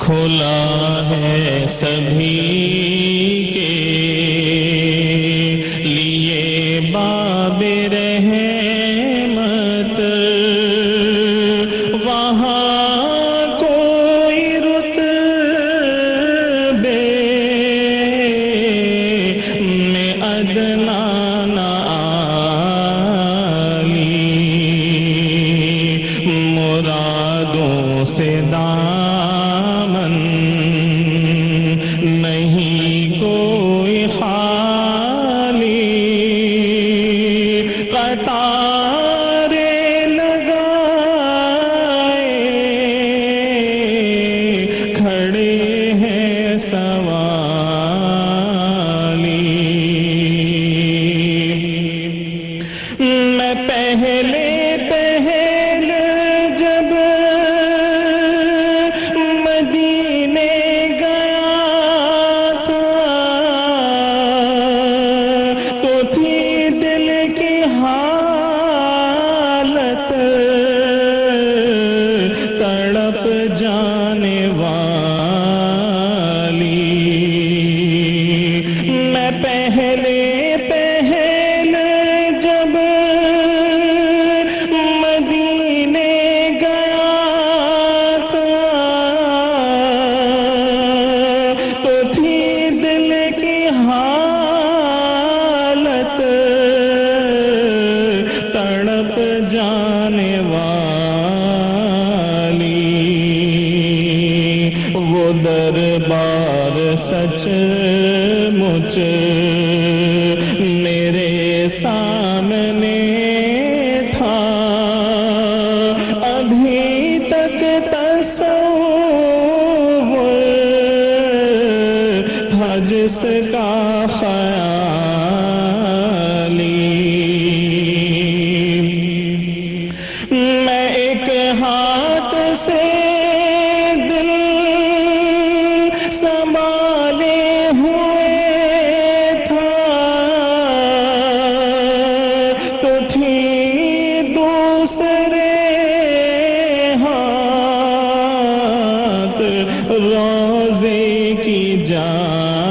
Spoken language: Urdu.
کھلا ہے سبھی کے لیے باب رحمت، وہاں کوئی رتبے میں ادنا نہ عالی، مرادوں سے دامن نہیں کوئی خالی، قطارے لگائے کھڑے ہیں سوالی۔ میں پہلے جب مدینے گیا تھا تو تھی دل کی حالت تڑپ جانے والی۔ میں پہلے جب مدینے گیا تھا تو تھی دل کی حالت تڑپ جانے والی۔ وہ دربار سچ مچ میرے سامنے تھا، ابھی تک تصور تھا جس کا خیالی۔ میں ایک ہاتھ سے دل سنبھالے ہوئے تھا تو تھی دوسرے ہاتھ روضے کی جانب،